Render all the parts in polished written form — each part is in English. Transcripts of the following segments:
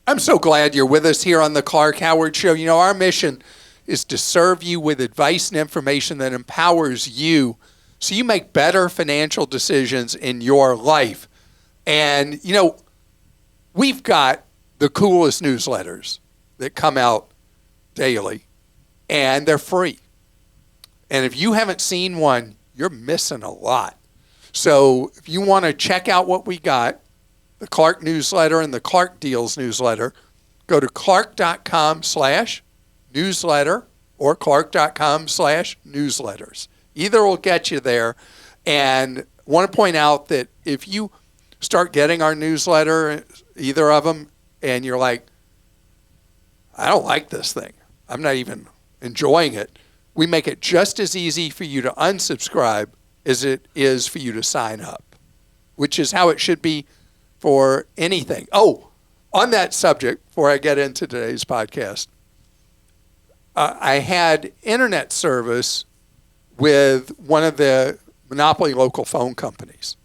I'm so glad you're with us here on the Clark Howard Show. You know, our mission is to serve you with advice and information that empowers you so you make better financial decisions in your life. And, you know, we've got the coolest newsletters that come out daily, and they're free. And if you haven't seen one, you're missing a lot. So if you want to check out what we got, the Clark newsletter and the Clark Deals newsletter, go to clark.com/newsletter or clark.com/newsletters. Either will get you there. And I want to point out that if you start getting our newsletter, either of them, and you're like, I don't like this thing, I'm not even enjoying it, we make it just as easy for you to unsubscribe as it is for you to sign up, which is how it should be for anything. Oh, on that subject, before I get into today's podcast, I had internet service with one of the monopoly local phone companies.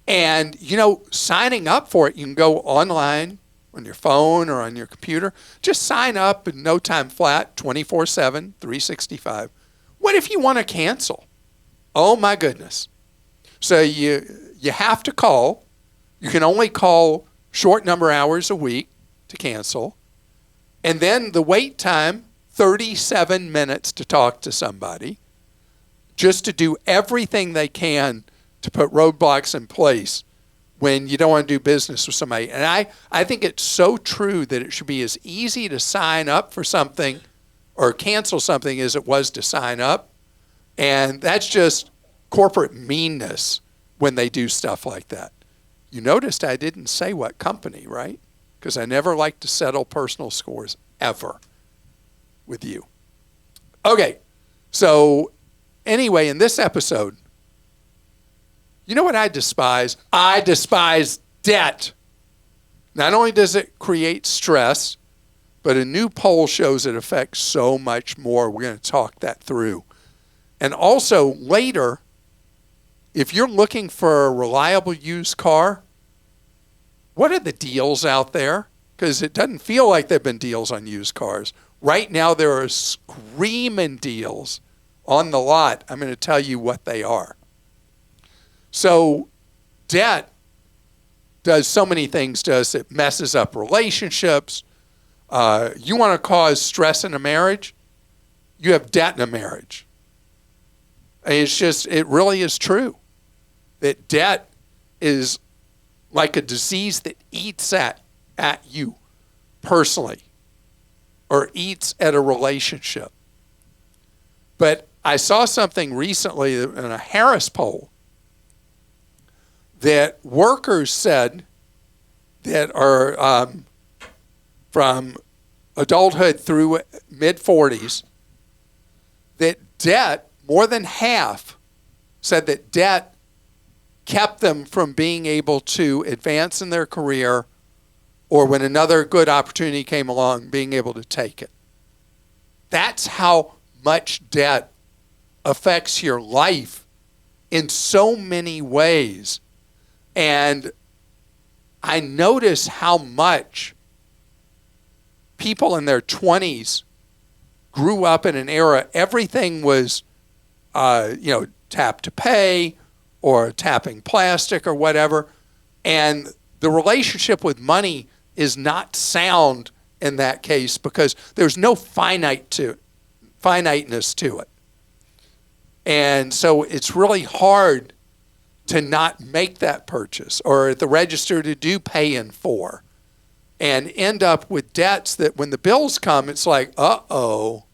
And, you know, signing up for it, you can go online on your phone or on your computer. Just sign up in no time flat, 24/7, 365. What if you want to cancel? Oh, my goodness. So you have to call. You can only call short number hours a week to cancel. And then the wait time, 37 minutes to talk to somebody, just to do everything they can to put roadblocks in place when you don't want to do business with somebody. And I think it's so true that it should be as easy to sign up for something or cancel something as it was to sign up. And that's just corporate meanness when they do stuff like that. You noticed I didn't say what company, right? Because I never like to settle personal scores ever with you. Okay, so anyway, in this episode, you know what I despise? I despise debt. Not only does it create stress, but a new poll shows it affects so much more. We're going to talk that through. And also later, if you're looking for a reliable used car, what are the deals out there? Because it doesn't feel like there have been deals on used cars. Right now, there are screaming deals on the lot. I'm going to tell you what they are. So debt does so many things to us. It messes up relationships. You want to cause stress in a marriage? You have debt in a marriage. It's just, it really is true that debt is like a disease that eats at you personally or eats at a relationship. But I saw something recently in a Harris poll that workers said that are from adulthood through mid-40s, that debt, more than half, said that debt kept them from being able to advance in their career, or when another good opportunity came along, being able to take it. That's how much debt affects your life in so many ways. And I notice how much people in their 20s grew up in an era, everything was, tap to pay or tapping plastic or whatever. And the relationship with money is not sound in that case because there's no finiteness to it. And so it's really hard to not make that purchase or at the register to do pay in for and end up with debts that when the bills come, it's like, uh-oh.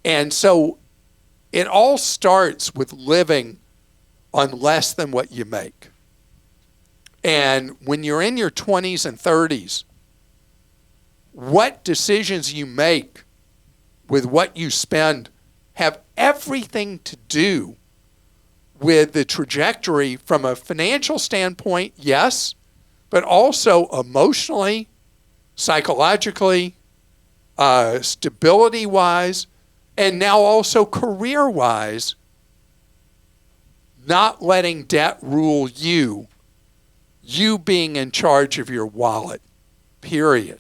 And so it all starts with living on less than what you make. And when you're in your 20s and 30s, what decisions you make with what you spend have everything to do with the trajectory from a financial standpoint, yes, but also emotionally, psychologically, stability-wise, and now also career-wise, not letting debt rule you you being in charge of your wallet, period.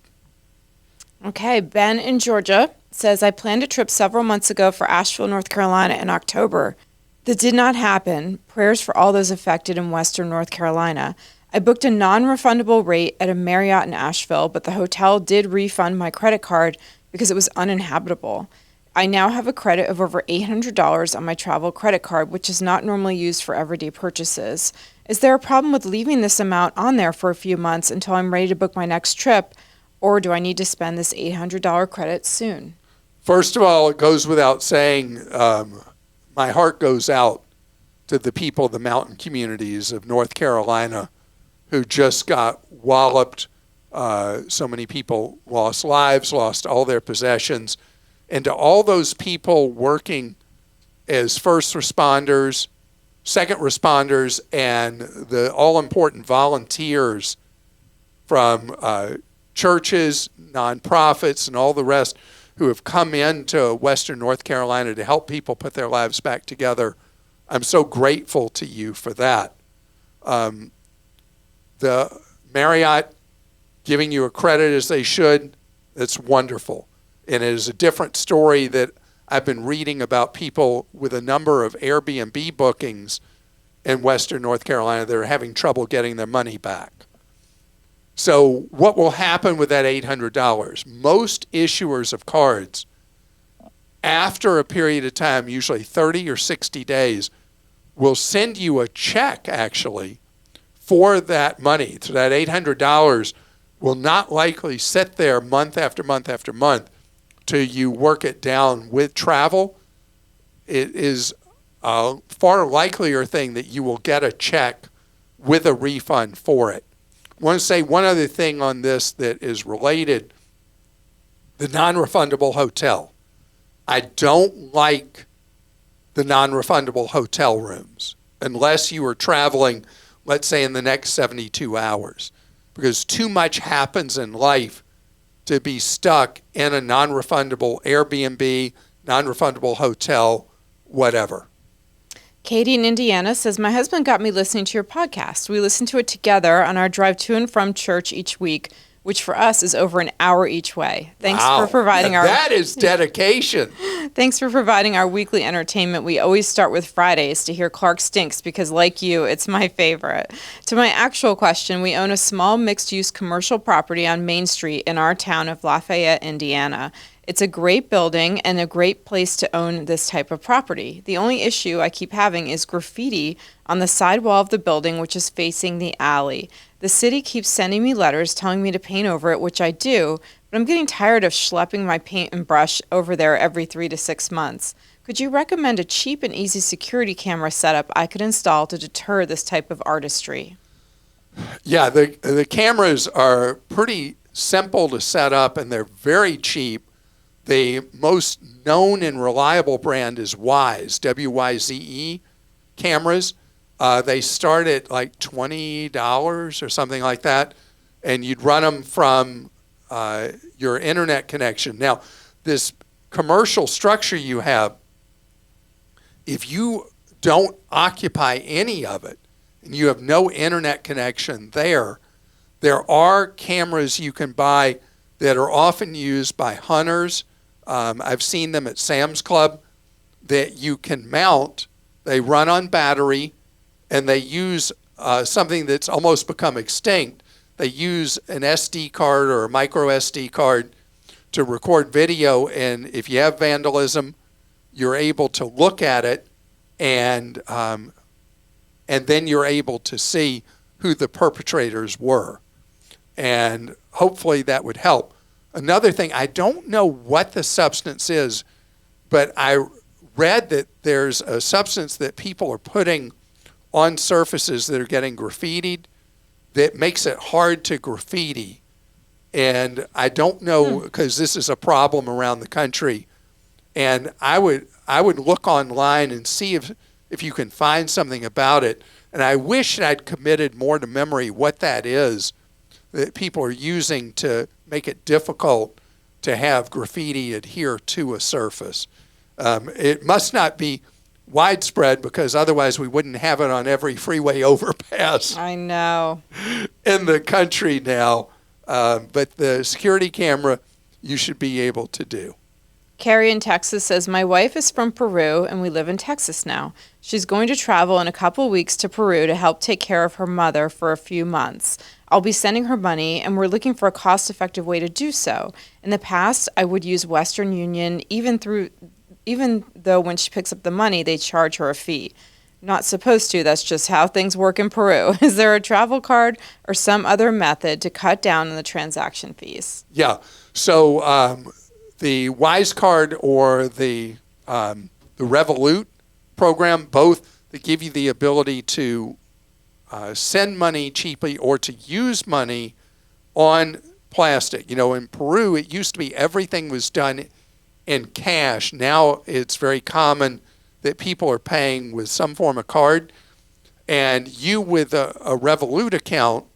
Okay, Ben in Georgia says, I planned a trip several months ago for Asheville, North Carolina in October. That did not happen. Prayers for all those affected in Western North Carolina. I booked a non-refundable rate at a Marriott in Asheville, but the hotel did refund my credit card because it was uninhabitable. I now have a credit of over $800 on my travel credit card, which is not normally used for everyday purchases. Is there a problem with leaving this amount on there for a few months until I'm ready to book my next trip, or do I need to spend this $800 credit soon? First of all, it goes without saying, my heart goes out to the people of the mountain communities of North Carolina who just got walloped. So many people lost lives, lost all their possessions. And to all those people working as first responders, second responders, and the all-important volunteers from churches, nonprofits, and all the rest who have come into Western North Carolina to help people put their lives back together, I'm so grateful to you for that. The Marriott giving you a credit as they should, that's wonderful. And it is a different story that I've been reading about people with a number of Airbnb bookings in Western North Carolina that are having trouble getting their money back. So what will happen with that $800? Most issuers of cards, after a period of time, usually 30 or 60 days, will send you a check, actually, for that money. So that $800 will not likely sit there month after month after month till you work it down with travel. It is a far likelier thing that you will get a check with a refund for it. I want to say one other thing on this that is related. The non-refundable hotel. I don't like the non-refundable hotel rooms unless you are traveling, let's say, in the next 72 hours, because too much happens in life to be stuck in a non-refundable Airbnb, non-refundable hotel, whatever. Katie in Indiana says, my husband got me listening to your podcast. We listen to it together on our drive to and from church each week, which for us is over an hour each way. Thanks for providing That is dedication. Thanks for providing our weekly entertainment. We always start with Fridays to hear Clark Stinks because, like you, it's my favorite. To my actual question, we own a small mixed-use commercial property on Main Street in our town of Lafayette, Indiana. It's a great building and a great place to own this type of property. The only issue I keep having is graffiti on the side wall of the building, which is facing the alley. The city keeps sending me letters telling me to paint over it, which I do, but I'm getting tired of schlepping my paint and brush over there every 3 to 6 months. Could you recommend a cheap and easy security camera setup I could install to deter this type of artistry? Yeah, the cameras are pretty simple to set up, and they're very cheap. The most known and reliable brand is Wyze, W-Y-Z-E cameras. They start at like $20 or something like that, and you'd run them from your internet connection. Now, this commercial structure you have, if you don't occupy any of it and you have no internet connection there are cameras you can buy that are often used by hunters. I've seen them at Sam's Club that you can mount. They run on battery, and they use something that's almost become extinct. They use an SD card or a micro SD card to record video, and if you have vandalism, you're able to look at it, and then you're able to see who the perpetrators were. And hopefully that would help. Another thing, I don't know what the substance is, but I read that there's a substance that people are putting on surfaces that are getting graffitied that makes it hard to graffiti. And I don't know, because this is a problem around the country. And I would look online and see if you can find something about it. And I wish I'd committed more to memory what that is that people are using to make it difficult to have graffiti adhere to a surface. It must not be widespread because otherwise we wouldn't have it on every freeway overpass I know. in the country now. But the security camera, you should be able to do. Carrie in Texas says, my wife is from Peru and we live in Texas now. She's going to travel in a couple weeks to Peru to help take care of her mother for a few months. I'll be sending her money and we're looking for a cost-effective way to do so. In the past, I would use Western Union even though when she picks up the money, they charge her a fee. Not supposed to, that's just how things work in Peru. Is there a travel card or some other method to cut down on the transaction fees? Yeah, so the Wise Card or the Revolut program, both that give you the ability to send money cheaply or to use money on plastic. You know, in Peru, it used to be everything was done in cash. Now it's very common that people are paying with some form of card. And you with a Revolut account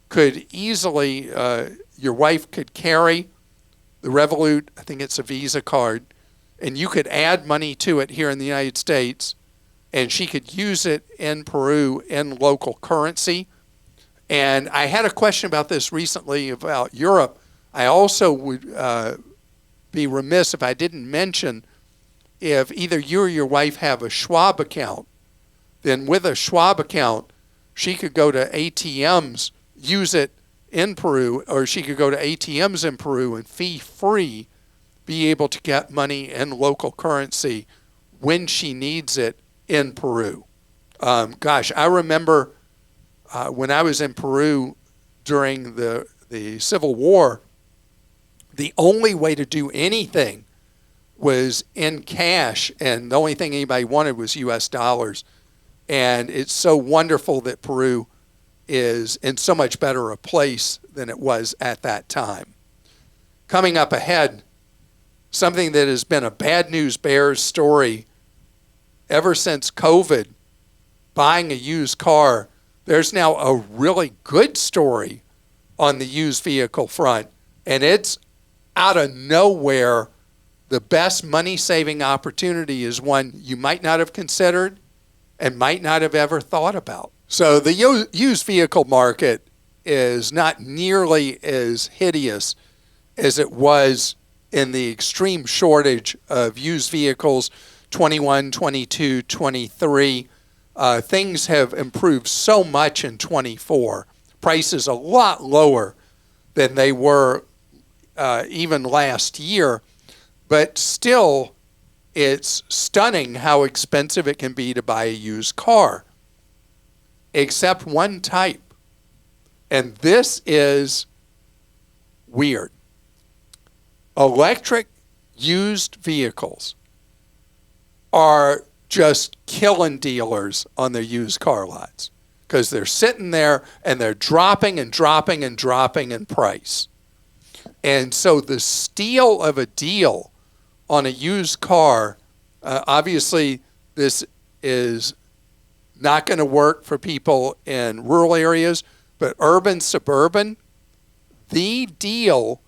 could easily, your wife could carry the Revolut, I think it's a Visa card, and you could add money to it here in the United States, and she could use it in Peru in local currency. And I had a question about this recently about Europe. I also would be remiss if I didn't mention, if either you or your wife have a Schwab account, then with a Schwab account, she could go to ATMs, use it in Peru, or she could go to ATMs in Peru and fee-free be able to get money in local currency when she needs it in Peru. I remember when I was in Peru during the Civil War, the only way to do anything was in cash, and the only thing anybody wanted was U.S. dollars. And it's so wonderful that Peru is in so much better a place than it was at that time. Coming up ahead, something that has been a bad news bears story ever since COVID, buying a used car. There's now a really good story on the used vehicle front, and it's out of nowhere. The best money-saving opportunity is one you might not have considered and might not have ever thought about. So the used vehicle market is not nearly as hideous as it was in the extreme shortage of used vehicles, 21, 22, 23. Things have improved so much in 24. Prices a lot lower than they were even last year. But still, it's stunning how expensive it can be to buy a used car, except one type. And this is weird. Electric used vehicles are just killing dealers on their used car lots because they're sitting there and they're dropping and dropping and dropping in price. And so the steal of a deal on a used car, obviously this is not going to work for people in rural areas, but urban, suburban, the deal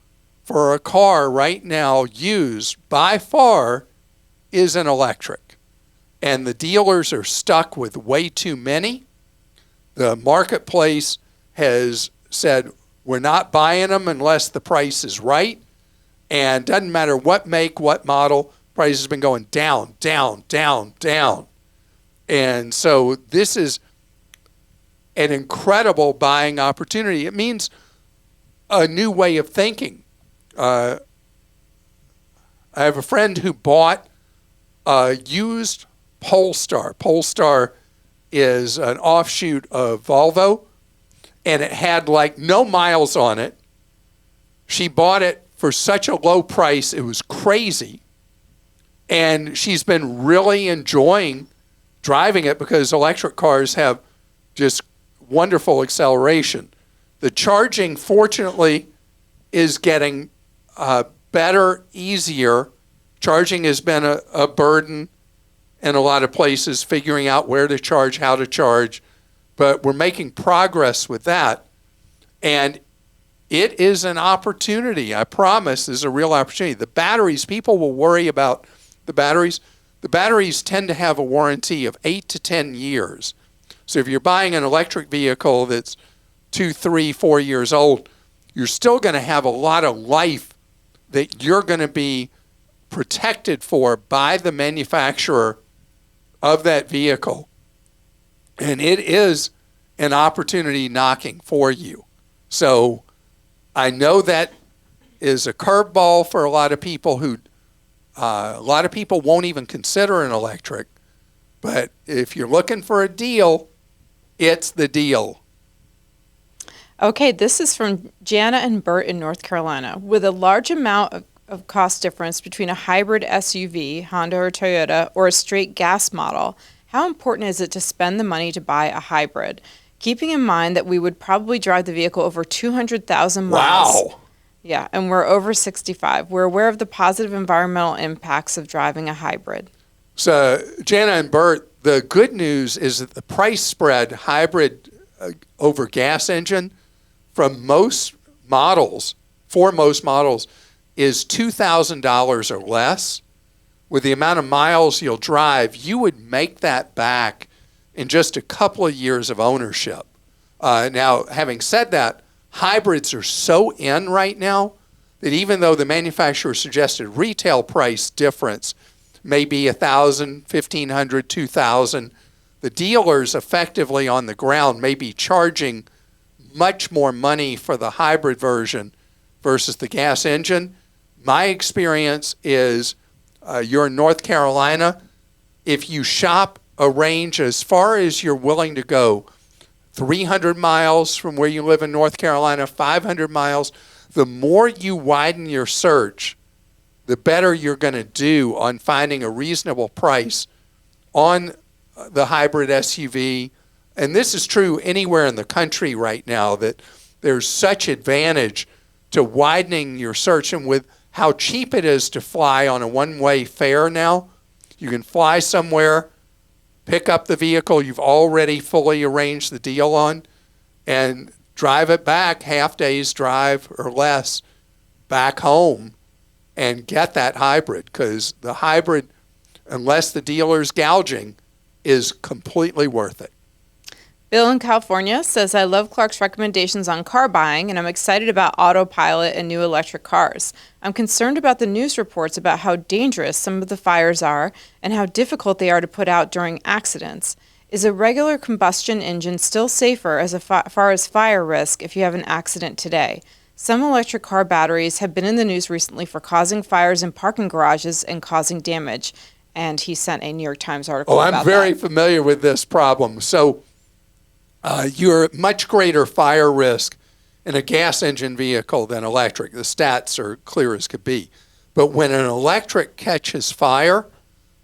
for a car right now used by far is an electric. And the dealers are stuck with way too many. The marketplace has said, we're not buying them unless the price is right. And doesn't matter what make, what model, price has been going down, down, down, down. And so this is an incredible buying opportunity. It means a new way of thinking. I have a friend who bought a used Polestar. Polestar is an offshoot of Volvo, and it had like no miles on it. She bought it for such a low price, it was crazy. And she's been really enjoying driving it because electric cars have just wonderful acceleration. The charging, fortunately, is getting better, easier. Charging has been a burden in a lot of places, figuring out where to charge, how to charge. But we're making progress with that. And it is an opportunity. I promise there's a real opportunity. The batteries, people will worry about the batteries. the batteries tend to have a warranty of 8 to 10 years. So if you're buying an electric vehicle that's 2, 3, 4 years old, you're still going to have a lot of life that you're going to be protected for by the manufacturer of that vehicle. And it is an opportunity knocking for you. So I know that is a curveball for a lot of people who a lot of people won't even consider an electric. But if you're looking for a deal, it's the deal. Okay, this is from Jana and Bert in North Carolina. With a large amount of cost difference between a hybrid SUV, Honda or Toyota, or a straight gas model, how important is it to spend the money to buy a hybrid? Keeping in mind that we would probably drive the vehicle over 200,000 miles. Wow. Yeah, and we're over 65. We're aware of the positive environmental impacts of driving a hybrid. So, Jana and Bert, the good news is that the price spread hybrid over gas engine from most models, for most models, is $2,000 or less. With the amount of miles you'll drive, you would make that back in just a couple of years of ownership. Now, having said that, hybrids are so in right now that even though the manufacturer suggested retail price difference may be $1,000, $1,500, $2,000, the dealers effectively on the ground may be charging much more money for the hybrid version versus the gas engine. My experience is you're in North Carolina. If you shop a range as far as you're willing to go, 300 miles from where you live in North Carolina, 500 miles, the more you widen your search, the better you're going to do on finding a reasonable price on the hybrid SUV. And this is true anywhere in the country right now, that there's such advantage to widening your search. And with how cheap it is to fly on a one-way fare now, you can fly somewhere, pick up the vehicle you've already fully arranged the deal on, and drive it back, half day's drive or less, back home, and get that hybrid. Because the hybrid, unless the dealer's gouging, is completely worth it. Bill in California says, I love Clark's recommendations on car buying, and I'm excited about autopilot and new electric cars. I'm concerned about the news reports about how dangerous some of the fires are and how difficult they are to put out during accidents. Is a regular combustion engine still safer as far as fire risk if you have an accident today? Some electric car batteries have been in the news recently for causing fires in parking garages and causing damage. And he sent a New York Times article about that. I'm very familiar with this problem. So you're at much greater fire risk in a gas engine vehicle than electric. The stats are clear as could be. But when an electric catches fire,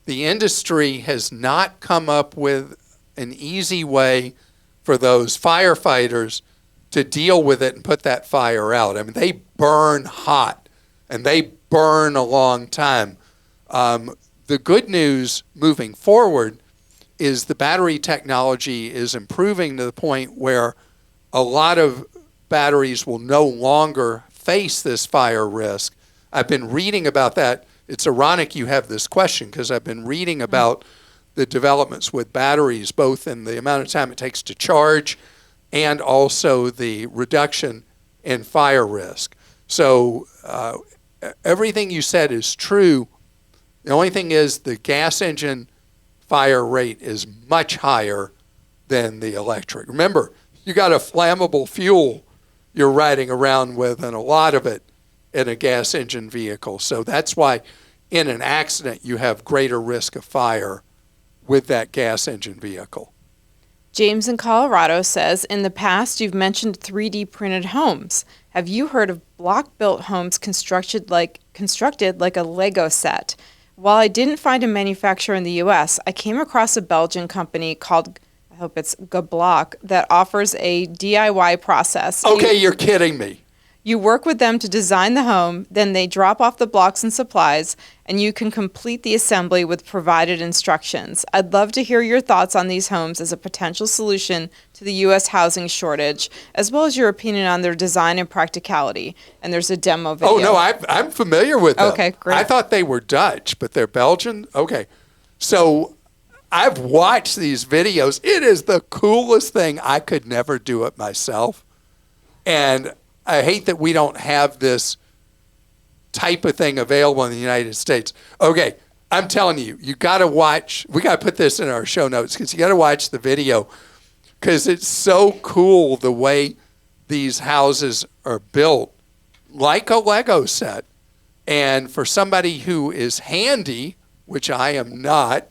the industry has not come up with an easy way for those firefighters to deal with it and put that fire out. I mean, they burn hot, and they burn a long time. The good news moving forward is the battery technology is improving to the point where a lot of batteries will no longer face this fire risk. I've been reading about that. It's ironic you have this question because I've been reading about the developments with batteries, both in the amount of time it takes to charge and also the reduction in fire risk. So everything you said is true. The only thing is the gas engine fire rate is much higher than the electric. Remember, you got a flammable fuel you're riding around with, and a lot of it in a gas engine vehicle. So that's why in an accident you have greater risk of fire with that gas engine vehicle. James in Colorado says, in the past you've mentioned 3D printed homes. Have you heard of block-built homes constructed like a Lego set? While I didn't find a manufacturer in the U.S., I came across a Belgian company called, I hope it's Gablock, that offers a DIY process. Okay, you're kidding me. You work with them to design the home, then they drop off the blocks and supplies, and you can complete the assembly with provided instructions. I'd love to hear your thoughts on these homes as a potential solution to the U.S. housing shortage, as well as your opinion on their design and practicality. And there's a demo video. Oh, no, I'm familiar with them. Okay, great. I thought they were Dutch, but they're Belgian? Okay. So I've watched these videos. It is the coolest thing. I could never do it myself. And I hate that we don't have this type of thing available in the United States. Okay, I'm telling you, you got to watch. We got to put this in our show notes because you got to watch the video because it's so cool the way these houses are built, like a Lego set. And for somebody who is handy, which I am not,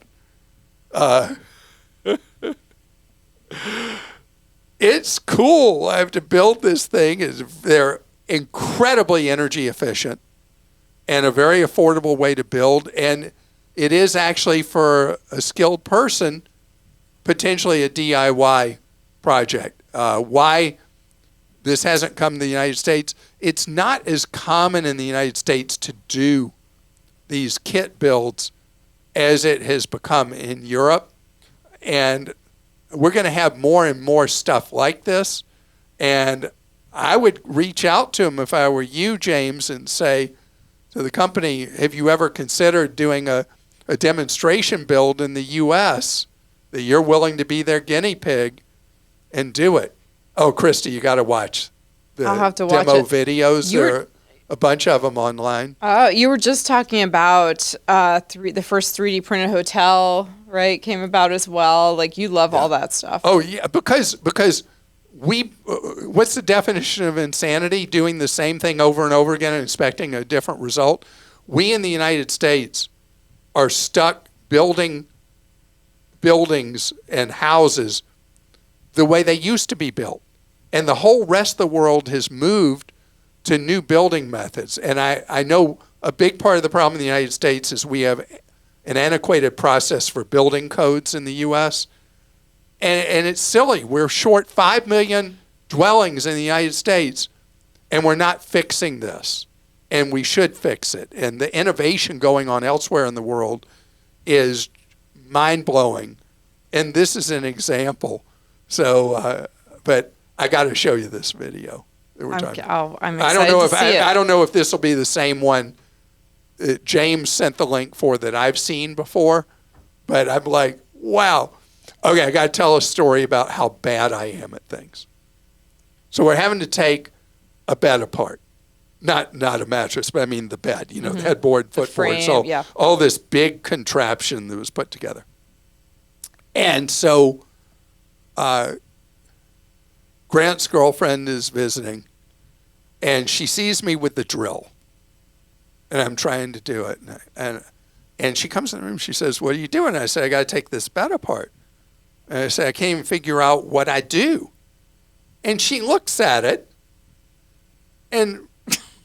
it's cool. I have to build this thing. They're incredibly energy efficient and a very affordable way to build. And it is actually for a skilled person, potentially a DIY project. Why this hasn't come to the United States? It's not as common in the United States to do these kit builds as it has become in Europe. And we're going to have more and more stuff like this. And I would reach out to them if I were you, James, and say to the company, have you ever considered doing a demonstration build in the U.S. that you're willing to be their guinea pig and do it? Oh, Christa, you got to watch the I'll have to demo watch it. videos. There are a bunch of them online. You were just talking about the first 3D printed hotel, right? Came about as well. Like you love all that stuff. Oh yeah, because we what's the definition of insanity? Doing the same thing over and over again and expecting a different result. We in the United States are stuck building buildings and houses the way they used to be built, and the whole rest of the world has moved to new building methods. And I know a big part of the problem in the United States is we have an antiquated process for building codes in the U.S., and it's silly. We're short 5 million dwellings in the United States, and we're not fixing this, and we should fix it. And the innovation going on elsewhere in the world is mind-blowing, and this is an example. So, but I got to show you this video. I'm excited to see it. I don't know if this will be the same one that James sent the link for that I've seen before, but I'm like, wow. Okay, I got to tell a story about how bad I am at things. So we're having to take a bed apart. Not a mattress, but I mean the bed, the headboard, footboard, so all this big contraption that was put together. And so Grant's girlfriend is visiting, and she sees me with the drill, and I'm trying to do it. And she comes in the room, she says, what are you doing? I say, I got to take this bed apart. And I say, I can't even figure out what I do. And she looks at it, and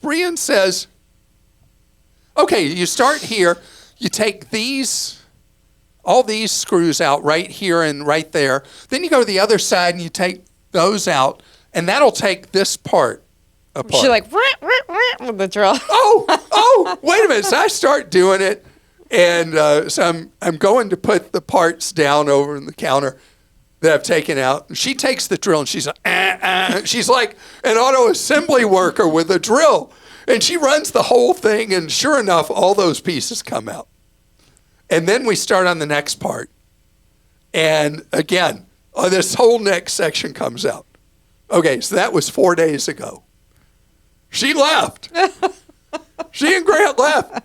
Brian says, okay, you start here, you take all these screws out right here and right there. Then you go to the other side and you take those out, and that'll take this part apart. She like with the drill. Oh, wait a minute. So I start doing it, and so I'm going to put the parts down over in the counter that I've taken out. And she takes the drill, and she's like, she's like an auto assembly worker with a drill. And she runs the whole thing, and sure enough, all those pieces come out. And then we start on the next part. And again, this whole next section comes out. Okay, so that was 4 days ago. She left. She and Grant left.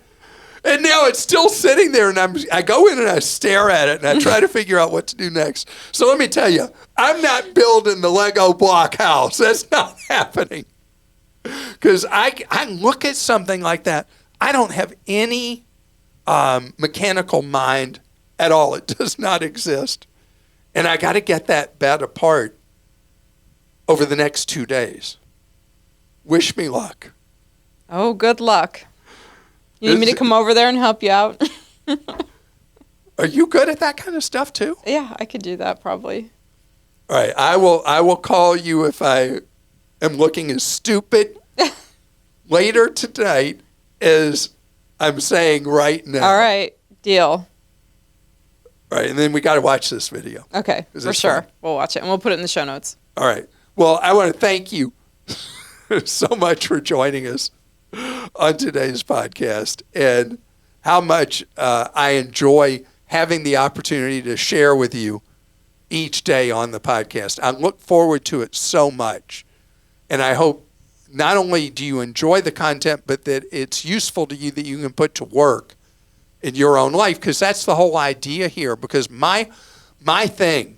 And now it's still sitting there, and I go in and I stare at it, and I try to figure out what to do next. So let me tell you, I'm not building the Lego block house. That's not happening. Because I look at something like that, I don't have any mechanical mind at all. It does not exist. And I got to get that bed apart over the next 2 days. Wish me luck. Oh, good luck. You need me to come over there and help you out? Are you good at that kind of stuff too? Yeah, I could do that probably. All right, I will call you if I am looking as stupid later tonight as I'm saying right now. All right, deal. All right, and then we got to watch this video. Okay, for sure. We'll watch it, and we'll put it in the show notes. All right. Well, I want to thank you so much for joining us on today's podcast, and how much I enjoy having the opportunity to share with you each day on the podcast. I look forward to it so much. And I hope not only do you enjoy the content, but that it's useful to you, that you can put to work in your own life, because that's the whole idea here. Because my thing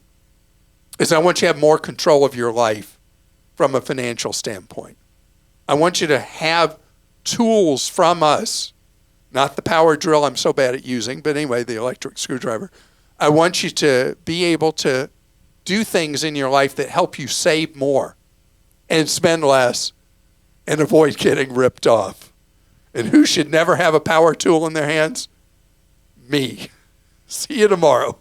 is I want you to have more control of your life from a financial standpoint. I want you to have tools from us, not the power drill I'm so bad at using, but anyway, the electric screwdriver. I want you to be able to do things in your life that help you save more and spend less and avoid getting ripped off. And who should never have a power tool in their hands? Me. See you tomorrow.